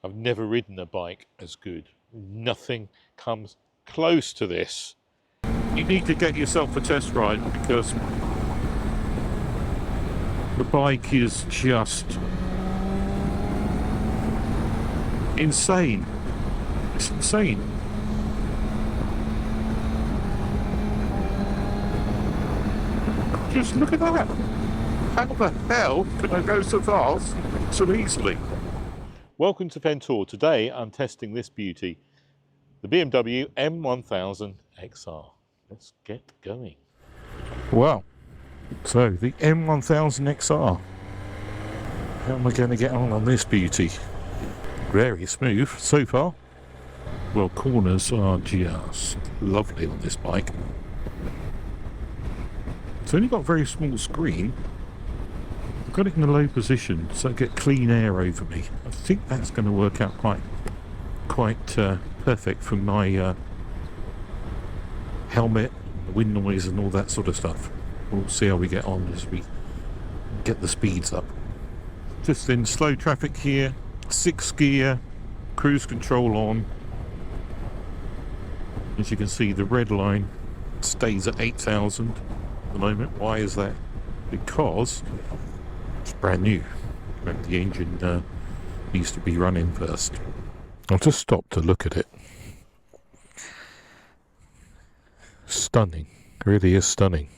I've never ridden a bike as good. Nothing comes close to this. You need to get yourself a test ride because the bike is just insane. It's insane. Just look at that. How the hell can I go so fast so easily? Welcome to Pentor. Today I'm testing this beauty, the BMW M1000 XR. Let's get going. Well, so the M1000 XR. How am I going to get on this beauty? Very smooth so far. Well, corners are just lovely on this bike. It's only got a very small screen. I've got it in a low position so I get clean air over me. I think that's going to work out quite perfect for my helmet, wind noise and all that sort of stuff. We'll see how we get on as we get the speeds up. Just in slow traffic here, 6th gear, cruise control on. As you can see, the red line stays at 8,000 at the moment. Why is that? Because it's brand new. Remember, the engine needs to be running first. I'll just stop to look at it. Stunning. Really is stunning.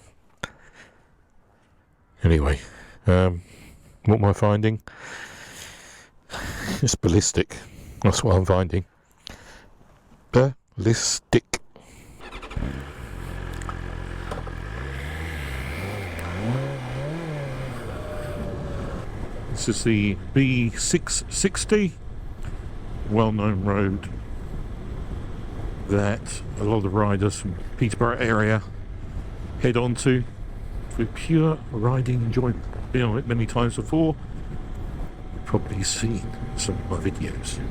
Anyway, what am I finding? It's ballistic. That's what I'm finding. Ballistic. This is the B660, well-known road that a lot of the riders from Peterborough area head onto for pure riding enjoyment. Been on it many times before. You've probably seen some of my videos. So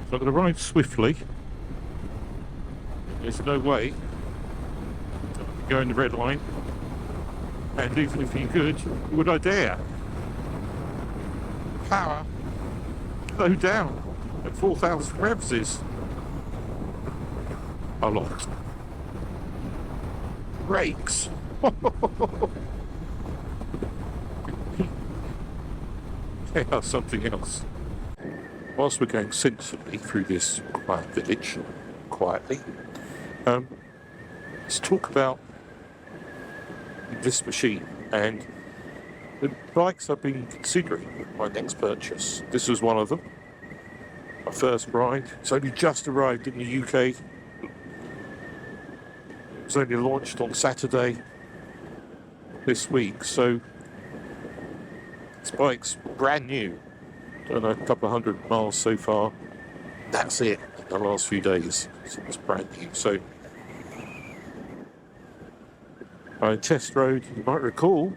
I'm going to ride swiftly. There's no way to go in the red line, and even if you could, would I dare? Power low down at 4,000 revs is a lot. Brakes. They are something else. Whilst we're going sensibly through this quiet village, quietly, let's talk about this machine and the bikes I've been considering my next purchase. This was one of them. My first ride. It's only just arrived in the UK. It was only launched on Saturday this week, so this bike's brand new. Done a couple of 100 miles so far. That's it in the last few days. So it's brand new. So I test rode, you might recall,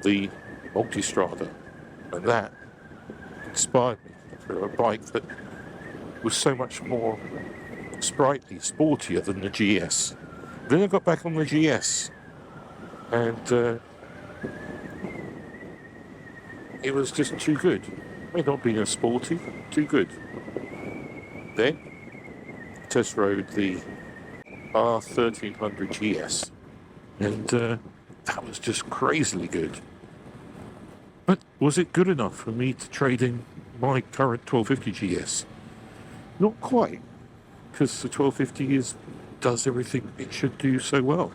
the Multistrada, and that inspired me for a bike that was so much more sprightly, sportier than the GS. Then I got back on the GS, and it was just too good. May not be as sporty, too good. Then test rode the R1300 GS, and that was just crazily good. But was it good enough for me to trade in my current 1250 GS? Not quite, because the 1250 does everything it should do so well.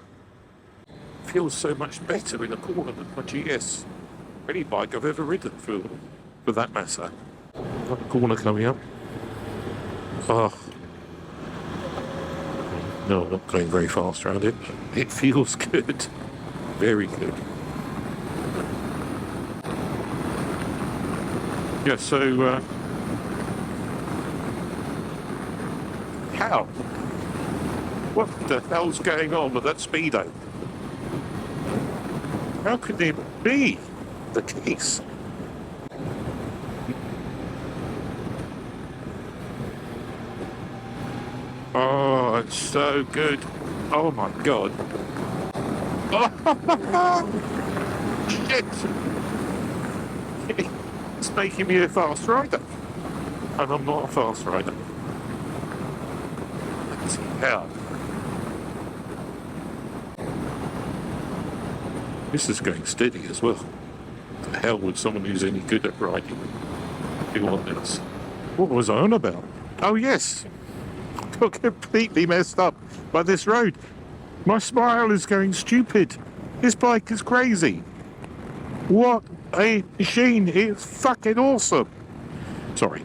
It feels so much better in a corner than my GS. Any bike I've ever ridden, for that matter. Another corner coming up. Oh. No, I'm not going very fast around it. It feels good. Very good. Yeah, so how? What the hell's going on with that speedo? How could it be the case? Oh, it's so good. Oh my god. Oh, shit. It's making me a fast rider. and I'm not a fast rider. Yeah. This is going steady as well. The hell would someone who's any good at riding do on this? What was I on about? Oh yes, I got completely messed up by this road. My smile is going stupid. This bike is crazy. What a machine! It's fucking awesome. Sorry.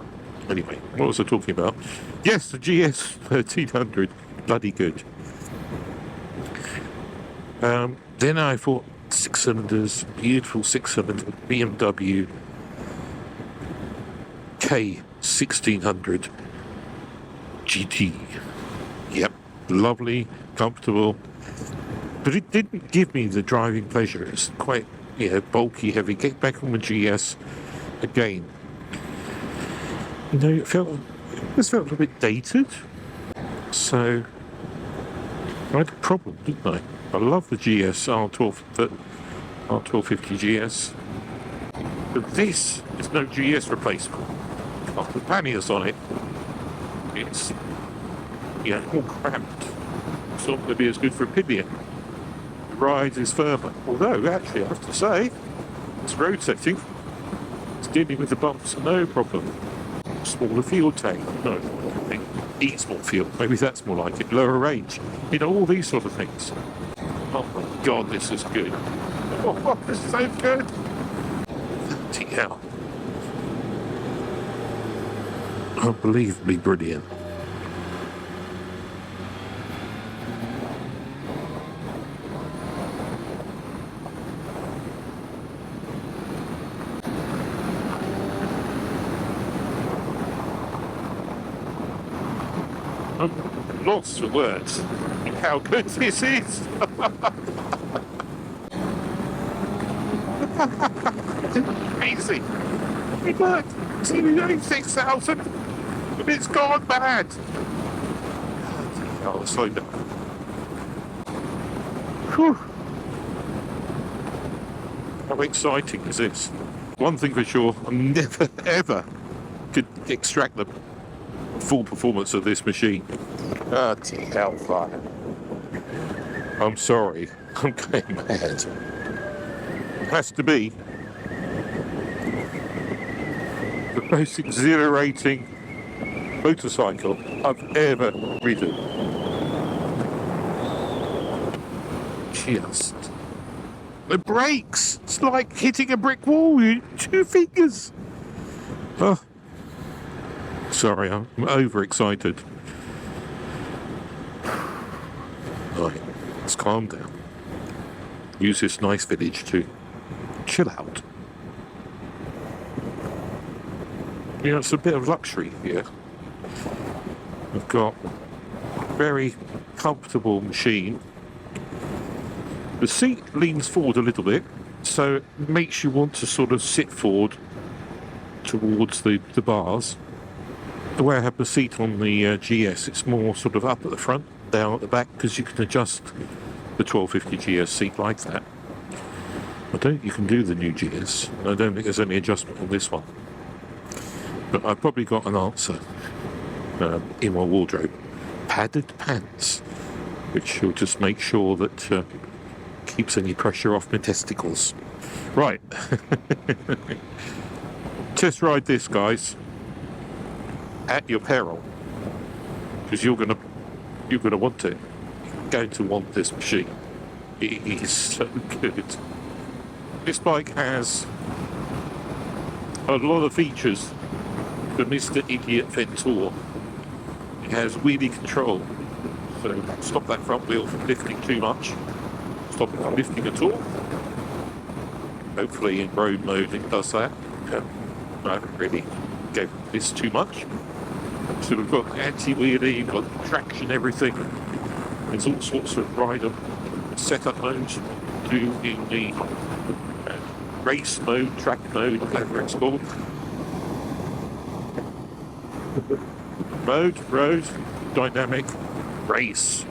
Anyway, what was I talking about? Yes, the GS 1300, bloody good. Then I thought 6 cylinders, beautiful 6 cylinder BMW K 1600 GT. Yep, lovely, comfortable, but it didn't give me the driving pleasure. It's quite, bulky, heavy. Get back on the GS again. It just felt a bit dated. So I had a problem, didn't I? I love the GS R1250 GS, but this is no GS replacement. I'll put panniers on it. It's more cramped. It's not going to be as good for a pillion. The ride is firmer. Although, actually, I have to say, it's road setting. It's dealing with the bumps, no problem. Smaller fuel tank. No, eats more fuel. Maybe that's more like it. Lower range. All these sort of things. Oh my God, this is good. Oh, this is so good. TL. Unbelievably brilliant. I'm lost for words how good this is. Crazy. Hey, look, it's only 6,000, but it's gone mad. Oh, slow down. Whew. How exciting is this? One thing for sure, I never ever could extract the full performance of this machine. Hellfire. I'm sorry, I'm going mad. It has to be the most exhilarating motorcycle I've ever ridden. Just the brakes, it's like hitting a brick wall with 2 fingers. Oh, sorry, I'm overexcited. Right, let's calm down. Use this nice village to chill out. It's a bit of luxury here. I've got a very comfortable machine. The seat leans forward a little bit, so it makes you want to sort of sit forward towards the bars. The way I have the seat on the GS, it's more sort of up at the front, down at the back, because you can adjust the 1250 GS seat like that. I don't think you can do the new GS. I don't think there's any adjustment on this one. But I've probably got an answer in my wardrobe. Padded pants, which will just make sure that keeps any pressure off my testicles. Right. Test ride this, guys, at your peril, because you're gonna want it. You're going to want this machine. It is so good. This bike has a lot of features for Mr. Idiot Ventour. It has wheelie control, so stop that front wheel from lifting too much. Stop it from lifting at all. Hopefully in road mode it does that. I haven't really gave this too much. So we've got anti-wheelie, you've got traction, everything. There's all sorts of rider setup modes to do in the race mode, track mode, whatever it's called. Mode, road, dynamic, race.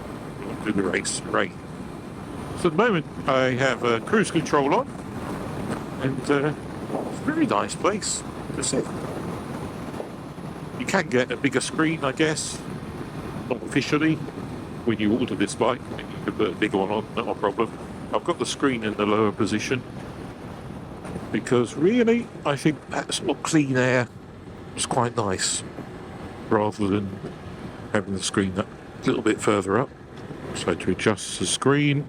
Do the race, right. So at the moment I have cruise control on, and it's a very nice place to sit. can get a bigger screen, I guess, not officially. When you order this bike, you can put a bigger one on, not a problem. I've got the screen in the lower position because really I think that sort of clean air is quite nice rather than having the screen that little bit further up. So to adjust the screen,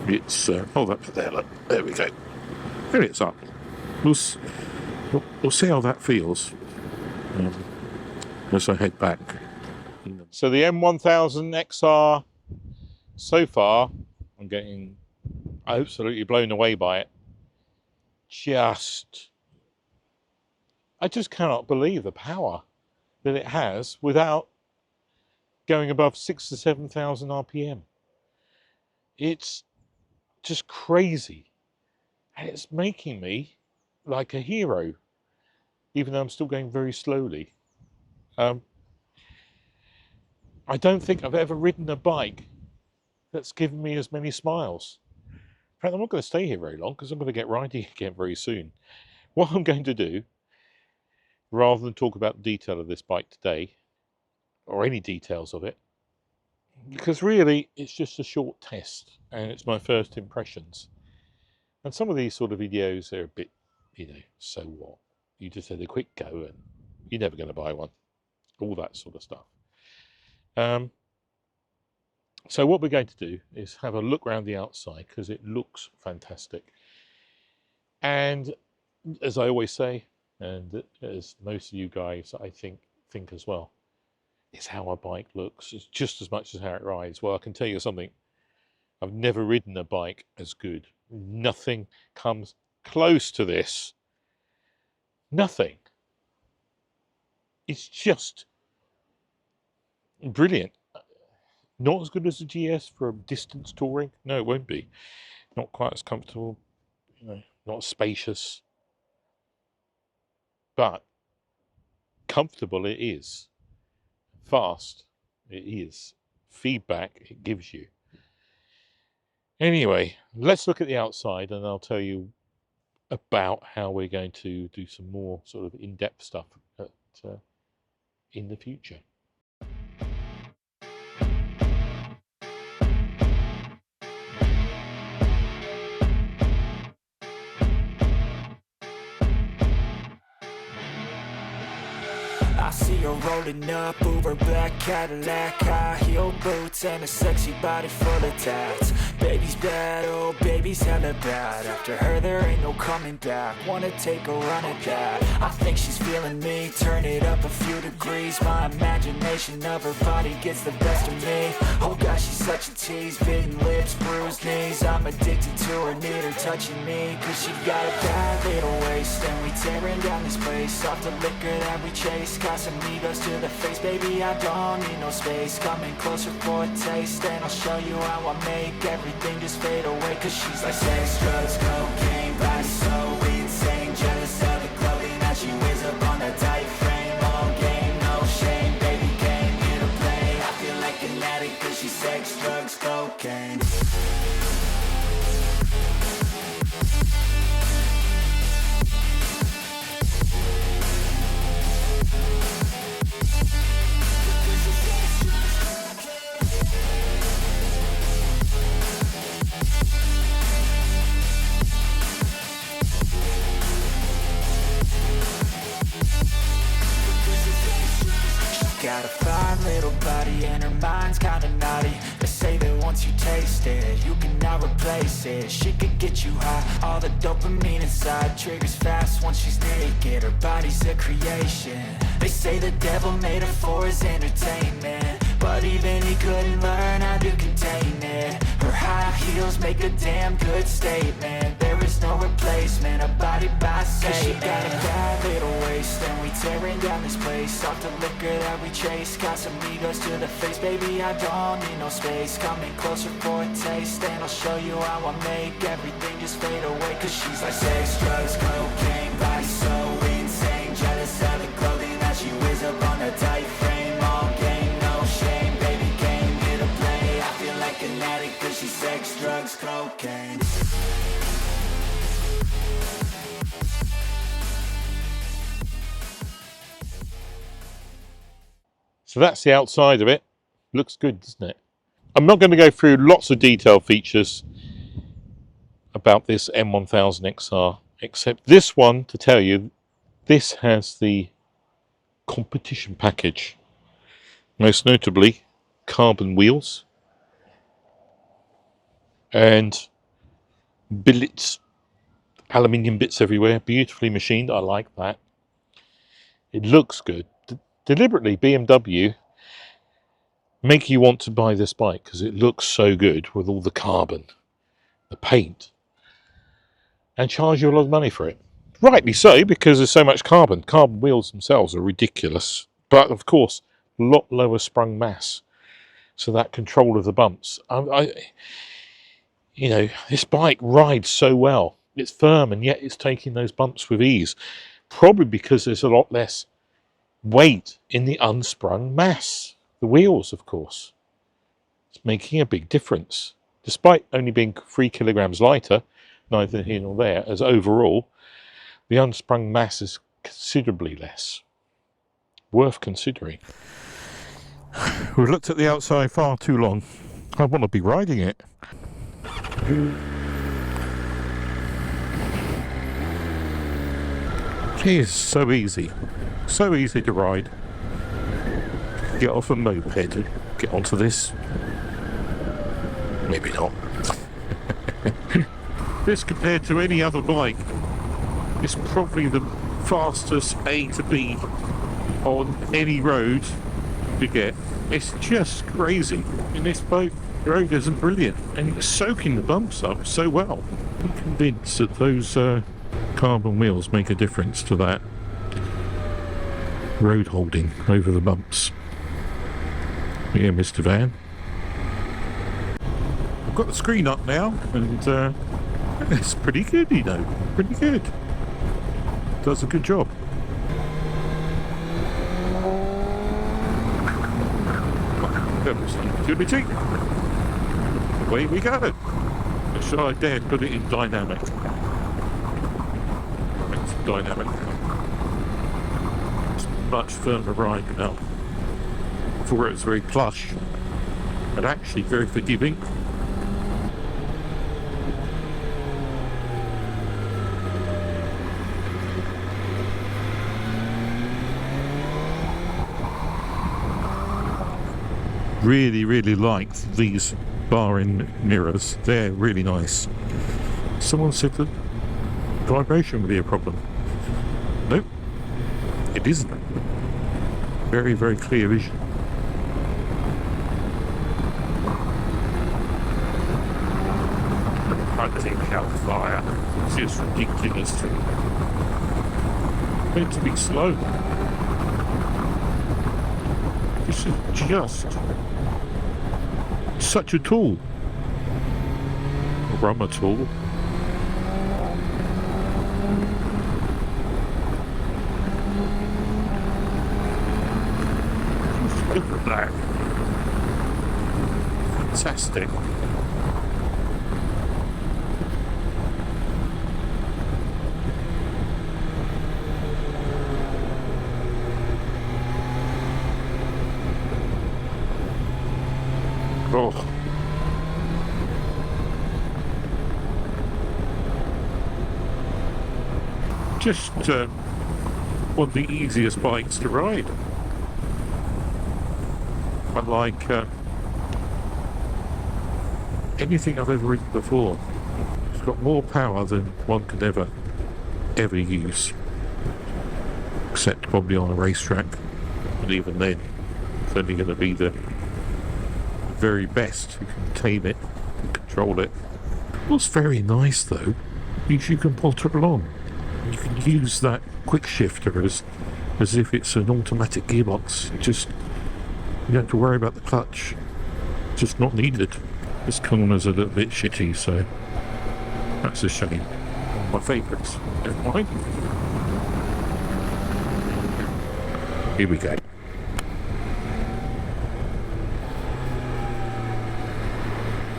it's hold up there, look, there we go. There it's up. We'll see how that feels as I head back. So the M1000 XR, so far, I'm getting absolutely blown away by it. I just cannot believe the power that it has without going above 6,000 to 7,000 RPM. It's just crazy. And it's making me like a hero, even though I'm still going very slowly. I don't think I've ever ridden a bike that's given me as many smiles. In fact, I'm not going to stay here very long because I'm going to get riding again very soon. What I'm going to do, rather than talk about the detail of this bike today, or any details of it, because really it's just a short test and it's my first impressions. And some of these sort of videos are a bit, so what? You just had a quick go and you're never going to buy one. All that sort of stuff. So what we're going to do is have a look around the outside because it looks fantastic. And as I always say, and as most of you guys I think as well, it's how a bike looks. It's just as much as how it rides. Well, I can tell you something. I've never ridden a bike as good. Nothing comes close to this. Nothing. It's just brilliant. Not as good as the GS for distance touring. No, it won't be. Not quite as comfortable. Not as spacious. But comfortable it is. Fast it is. Feedback it gives you. Anyway, let's look at the outside and I'll tell you about how we're going to do some more sort of in-depth stuff in the future. I see her rolling up, Uber black Cadillac, high heel boots and a sexy body full of tats. Baby's bad, oh baby's hella bad. After her there ain't no coming back. Wanna take a run at that. I think she's feeling me, turn it up a few degrees. My imagination of her body gets the best of me. Oh gosh, she's such a tease, bitten lips, bruised knees. I'm addicted to her, need her touching me. Cause she got a bad little waist and we tearing down this place. Off the liquor that we chase, Casamigos to the face, baby, I don't need no space. Coming closer for a taste, and I'll show you how I make everything just fade away. Cause she's like sex, drugs, cocaine, body so insane. Jealous of the clothing that she wears up on that tight frame. All game, no shame, baby came here to play. I feel like an addict cause she's sex, drugs, cocaine. Got a fine little body and her mind's kinda naughty. They say that once you taste it, you cannot replace it. She could get you high, all the dopamine inside triggers fast once she's naked. Her body's a creation. They say the devil made her for his entertainment, but even he couldn't learn how to contain it. Her high heels make a damn good statement. There is no replacement, a body by Satan. She got a bad little waist and we tearing down this place. Off the liquor that we chase, Casamigos to the face, baby, I don't need no space. Coming closer for a taste, and I'll show you how I make everything just fade away. Cause she's like sex, drugs, cocaine, body so insane. Jealous of the clothing that she wears up on a tight frame. All game, no shame, baby came here to play. I feel like an addict cause she's sex, drugs, cocaine. So that's the outside of it. Looks good, doesn't it? I'm not going to go through lots of detailed features about this M1000XR, except this one to tell you this has the competition package. Most notably, carbon wheels and billets, aluminium bits everywhere, beautifully machined. I like that. It looks good. Deliberately, BMW make you want to buy this bike because it looks so good with all the carbon, the paint, and charge you a lot of money for it. Rightly so, because there's so much carbon. Carbon wheels themselves are ridiculous, but of course, a lot lower sprung mass, so that control of the bumps. You know, this bike rides so well. It's firm, and yet it's taking those bumps with ease. Probably because there's a lot less weight in the unsprung mass. The wheels, of course. It's making a big difference. Despite only being 3 kilograms lighter, neither here nor there, as overall, the unsprung mass is considerably less. Worth considering. We've looked at the outside far too long. I want to be riding it. It is so easy. So easy to ride. Get off a moped and get onto this. Maybe not. This compared to any other bike is probably the fastest A to B on any road you get. It's just crazy. And this bike road isn't brilliant, and it's soaking the bumps up so well. I'm convinced that those carbon wheels make a difference to that road holding over the bumps. Yeah, Mr. Van. I've got the screen up now, and it's pretty good, you know. Pretty good. Does a good job. Opportunity. Away we go. Should I dare put it in dynamic? It's dynamic. It's much firmer ride now. Before it was very plush, and actually very forgiving. Really like these bar-in mirrors. They're really nice. Someone said that vibration would be a problem. Nope, it isn't. Very clear vision. I think hellfire. It's just ridiculous. Meant to be slow. This is just such a tool. A rubber tool. Look at that. Fantastic. Oh. Just one of the easiest bikes to ride. Unlike anything I've ever ridden before. It's got more power than one could ever use. Except probably on a racetrack. And even then, it's only going to be the very best who can tame it and control it. What's very nice though is you can potter along. You can use that quick shifter as if it's an automatic gearbox. You don't have to worry about the clutch. It's just not needed. This corner's a little bit shitty, so that's a shame. One of my favourites. Never mind. Here we go.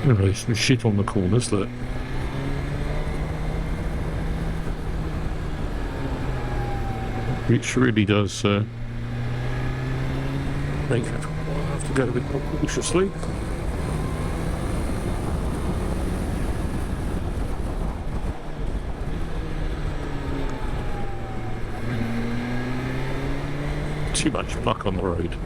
There's some shit on the corners, look. Which really does I'll have to go a bit more cautiously. Too much muck on the road.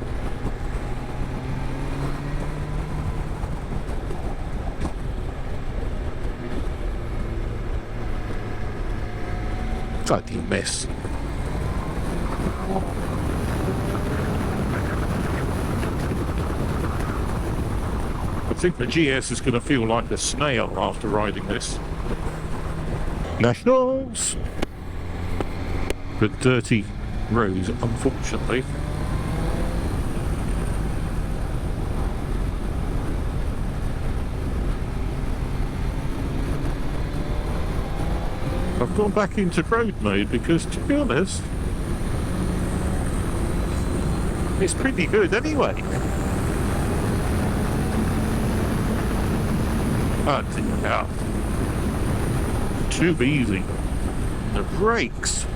Bloody mess. I think the GS is going to feel like a snail after riding this. Nationals! But dirty roads, unfortunately. I've gone back into road mode because, to be honest, it's pretty good anyway. Yeah. Too easy. The brakes.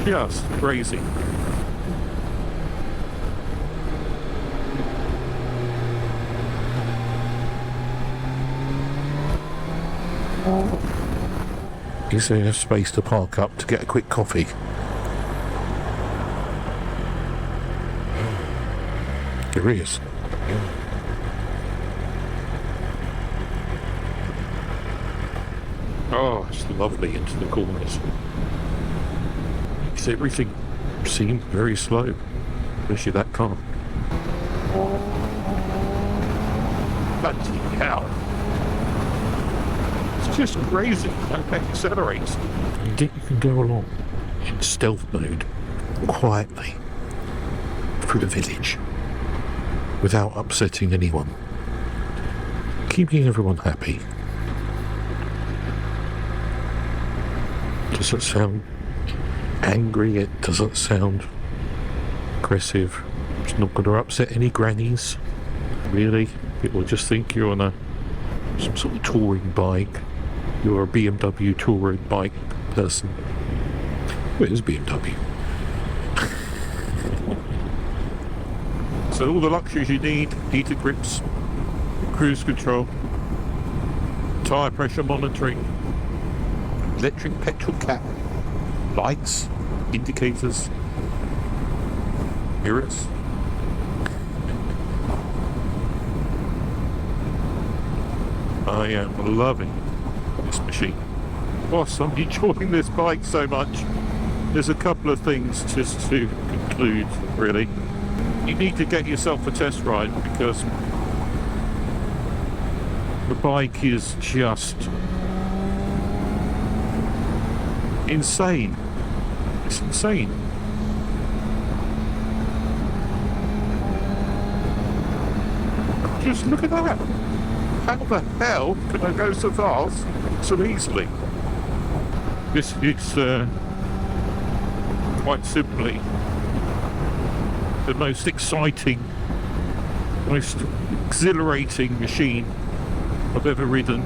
Just crazy. Is there space to park up to get a quick coffee? There is. Oh, it's lovely into the corners. Makes everything seem very slow, especially that car. Bloody hell. It's just crazy how it accelerates. And yet you can go along in stealth mode, quietly, through the village, without upsetting anyone, keeping everyone happy. Doesn't sound angry, it doesn't sound aggressive. It's not going to upset any grannies, really. People just think you're on some sort of touring bike. You're a BMW touring bike person. Well, it is BMW. So all the luxuries you need: heated grips, cruise control, tyre pressure monitoring, electric petrol cap, lights, indicators, mirrors. I am loving this machine. Whilst I'm enjoying this bike so much, there's a couple of things just to conclude, really. You need to get yourself a test ride because the bike is just insane. It's insane. Just look at that. How the hell can I go so fast so easily? This is quite simply the most exciting, most exhilarating machine I've ever ridden.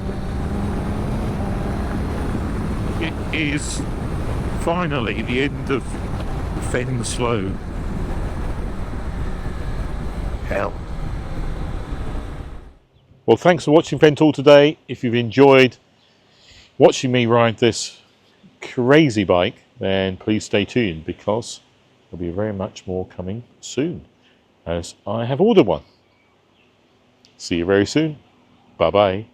It is finally the end of Fen Slow. Hell. Well, thanks for watching Fen Tool today. If you've enjoyed watching me ride this crazy bike, then please stay tuned because there'll be very much more coming soon, as I have ordered one. See you very soon. Bye bye.